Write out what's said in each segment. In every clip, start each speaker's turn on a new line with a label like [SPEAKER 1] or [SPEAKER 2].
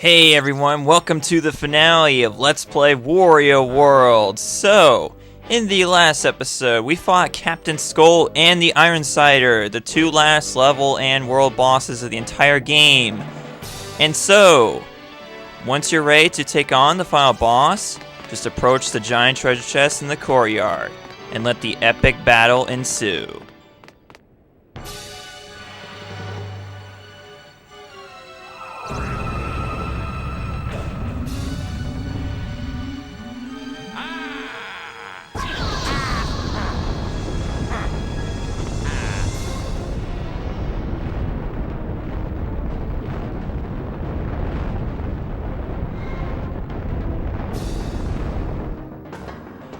[SPEAKER 1] Hey everyone, welcome to the finale of Let's Play Wario World. So, in the last episode, we fought Captain Skull and the Iron Cider, the two last level and world bosses of the entire game. And so, once you're ready to take on the final boss, just approach the giant treasure chest in the courtyard, and let the epic battle ensue.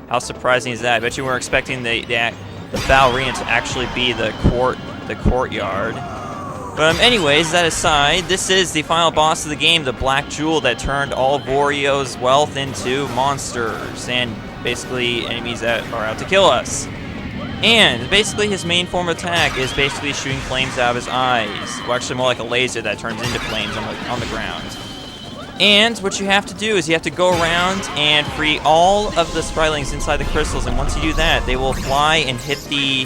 [SPEAKER 1] How surprising is that? I bet you weren't expecting the ballerina to actually be the courtyard. But anyways, that aside, this is the final boss of the game, the Black Jewel that turned all of Wario's wealth into monsters and basically enemies that are out to kill us. And basically his main form of attack is basically shooting flames out of his eyes. Well, actually more like a laser that turns into flames on the ground. And what you have to do is you have to go around and free all of the spritlings inside the crystals, and once you do that, they will fly and hit the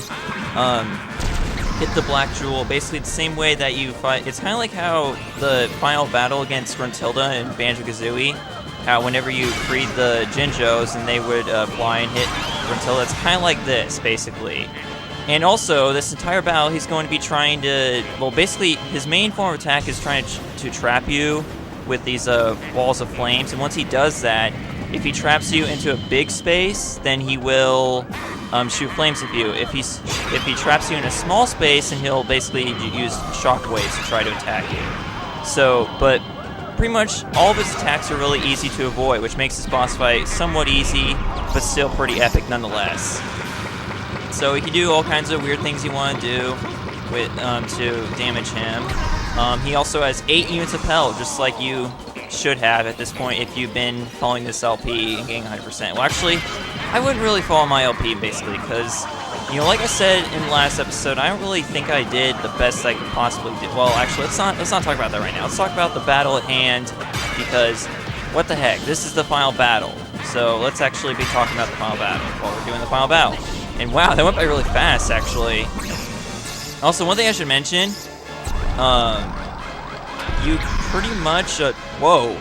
[SPEAKER 1] Black Jewel, basically the same way that you fight. It's kind of like how the final battle against Gruntilda and Banjo-Kazooie, how whenever you freed the Jinjos and they would fly and hit Gruntilda, it's kind of like this, basically. And also, this entire battle, he's going to be trying to, well, basically, his main form of attack is trying to trap you with these walls of flames, and once he does that, if he traps you into a big space, then he will shoot flames at you. If he traps you in a small space, then he'll basically use shockwaves to try to attack you. So, but pretty much all of his attacks are really easy to avoid, which makes this boss fight somewhat easy, but still pretty epic nonetheless. So he can do all kinds of weird things you want to do with to damage him. He also has 8 units of health, just like you should have at this point if you've been following this LP and getting 100%. Well, actually, I wouldn't really follow my LP, basically, because, you know, like I said in the last episode, I don't really think I did the best I could possibly do. Well, actually, let's not talk about that right now. Let's talk about the battle at hand, because, what the heck, this is the final battle. So, let's actually be talking about the final battle while we're doing the final battle. And wow, that went by really fast, actually. Also, one thing I should mention, you pretty much, whoa.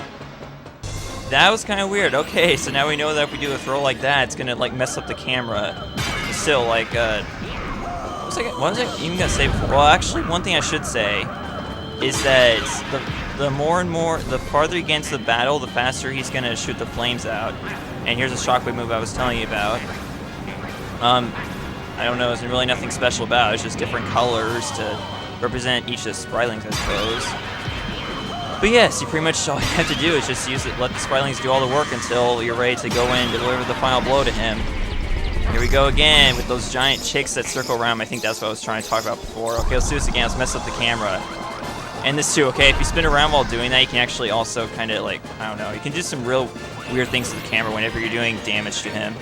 [SPEAKER 1] That was kind of weird. Okay, so now we know that if we do a throw like that, it's gonna, like, mess up the camera. Still, like, what was I even gonna say before? Well, actually, one thing I should say is that the farther he gets into the battle, the faster he's gonna shoot the flames out. And here's a shockwave move I was telling you about. I don't know, there's really nothing special about it. It's just different colors to represent each of the spritlings, I suppose. But yes, you pretty much all you have to do is just use it, let the spritlings do all the work until you're ready to go in and deliver the final blow to him. Here we go again with those giant chicks that circle around. I think that's what I was trying to talk about before. Okay, let's do this again. Let's mess up the camera. And this too, okay? If you spin around while doing that, you can actually also kind of, like, I don't know, you can do some real weird things to the camera whenever you're doing damage to him.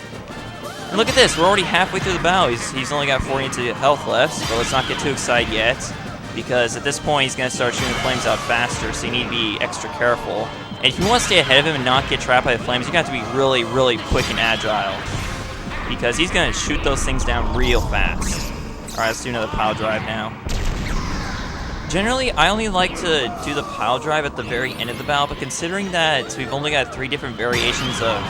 [SPEAKER 1] And look at this, we're already halfway through the battle. He's only got 40 into health left, but let's not get too excited yet, because at this point he's going to start shooting flames out faster, so you need to be extra careful. And if you want to stay ahead of him and not get trapped by the flames, you have to be really, really quick and agile, because he's going to shoot those things down real fast. Alright, let's do another pile drive now. Generally, I only like to do the pile drive at the very end of the battle, but considering that we've only got 3 different variations of,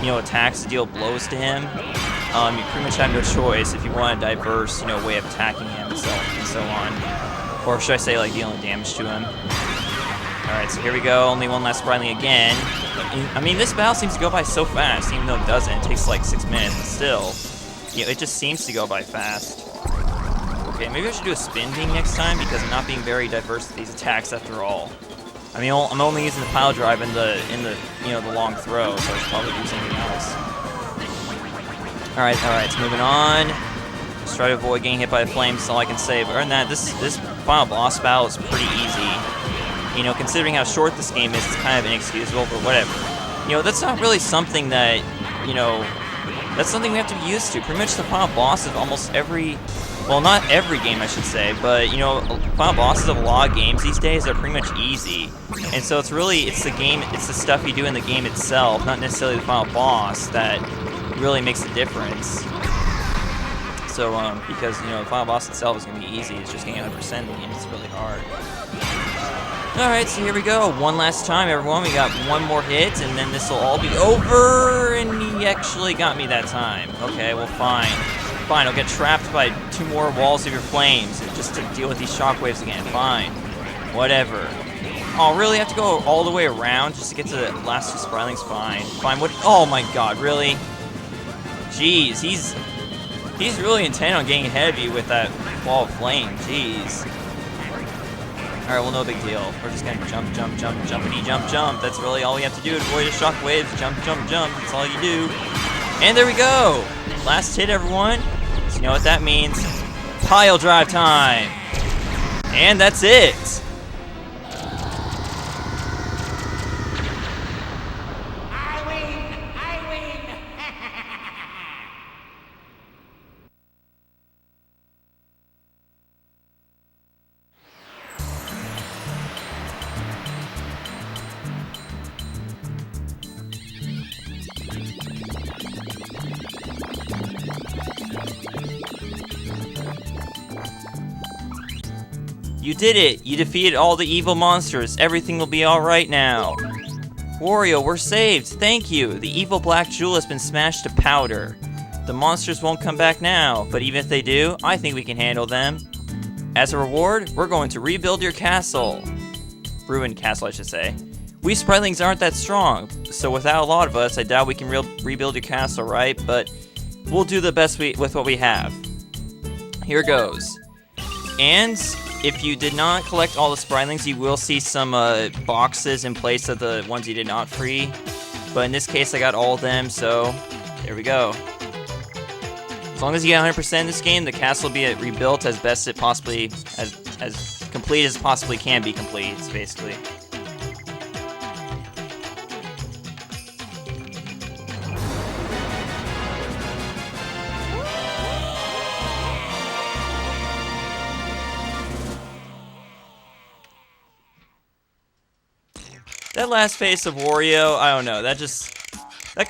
[SPEAKER 1] you know, attacks to deal blows to him, you pretty much have no choice if you want a diverse, you know, way of attacking him and so on. Or should I say, like, dealing damage to him. Alright, so here we go, only one last spriteling again. I mean, this battle seems to go by so fast, even though it doesn't. It takes like 6 minutes, but still, you know, it just seems to go by fast. Okay, maybe I should do a spin ding next time, because I'm not being very diverse with these attacks after all. I mean, I'm only using the pile drive in the you know, the long throw, so I should probably do something else. Alright, so moving on. Just try to avoid getting hit by the flames, that's all I can say. But other than that, this final boss battle is pretty easy. You know, considering how short this game is, it's kind of inexcusable, but whatever. You know, that's not really something that, you know, that's something we have to be used to. Pretty much the final boss of almost every Well, not every game, I should say, but, you know, final bosses of a lot of games these days are pretty much easy. And so it's the game, it's the stuff you do in the game itself, not necessarily the final boss, that really makes a difference. So, because, you know, the final boss itself is going to be easy, it's just getting 100% and it's really hard. Alright, so here we go. One last time, everyone. We got one more hit, and then this will all be over, and he actually got me that time. Okay, well, fine. Fine, I'll get trapped by 2 more walls of your flames just to deal with these shockwaves again. Fine. Whatever. Oh, really? I have to go all the way around just to get to the last 2 Sprilings? Fine. Fine. What? Oh my god, really? Jeez, he's really intent on getting heavy with that wall of flame. Jeez. Alright, well, no big deal. We're just gonna jump, jump, jump, jumpity, jump, jump. That's really all we have to do to avoid the shockwaves. Jump, jump, jump. That's all you do. And there we go. Last hit, everyone. So you know what that means. Pile drive time. And that's it.
[SPEAKER 2] I win! I win!
[SPEAKER 1] You did it! You defeated all the evil monsters. Everything will be alright now. Wario, we're saved! Thank you! The evil black jewel has been smashed to powder. The monsters won't come back now, but even if they do, I think we can handle them. As a reward, we're going to rebuild your castle. Ruined castle, I should say. We Sprilings aren't that strong, so without a lot of us, I doubt we can rebuild your castle, right? But we'll do the best with what we have. Here goes. And if you did not collect all the Sprilings, you will see some boxes in place of the ones you did not free. But in this case, I got all of them, so there we go. As long as you get 100% in this game, the castle will be rebuilt as best it possibly, as complete as possibly can be complete, basically. That last face of Wario, I don't know, that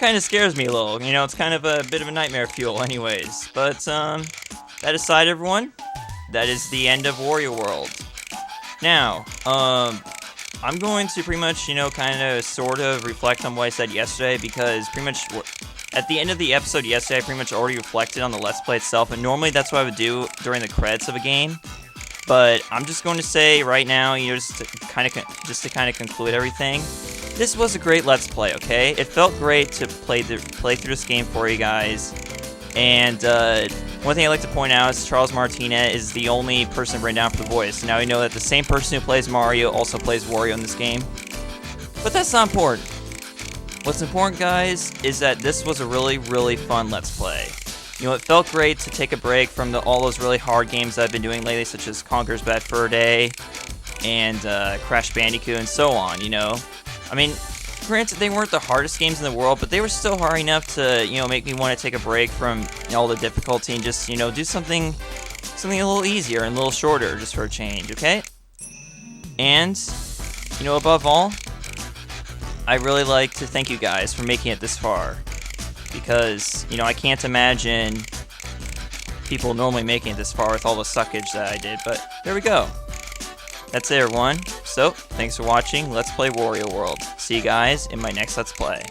[SPEAKER 1] kind of scares me a little. You know, it's kind of a bit of a nightmare fuel anyways. But, that aside, everyone, that is the end of Wario World. Now, I'm going to pretty much, you know, kind of sort of reflect on what I said yesterday, because pretty much at the end of the episode yesterday, I pretty much already reflected on the Let's Play itself, and normally that's what I would do during the credits of a game. But I'm just going to say right now, you know, just to kind of conclude everything. This was a great Let's Play, okay? It felt great to play through this game for you guys. And one thing I'd like to point out is Charles Martinet is the only person written down for the voice. Now we know that the same person who plays Mario also plays Wario in this game. But that's not important. What's important, guys, is that this was a really, really fun Let's Play. You know, it felt great to take a break from all those really hard games that I've been doing lately, such as Conker's Bad Fur Day and Crash Bandicoot and so on, you know. I mean, granted, they weren't the hardest games in the world, but they were still hard enough to, you know, make me want to take a break from all the difficulty and just, you know, do something a little easier and a little shorter just for a change, okay? And, you know, above all, I really like to thank you guys for making it this far. Because, you know, I can't imagine people normally making it this far with all the suckage that I did, but there we go. That's it, everyone. So, thanks for watching Let's Play Wario World. See you guys in my next Let's Play.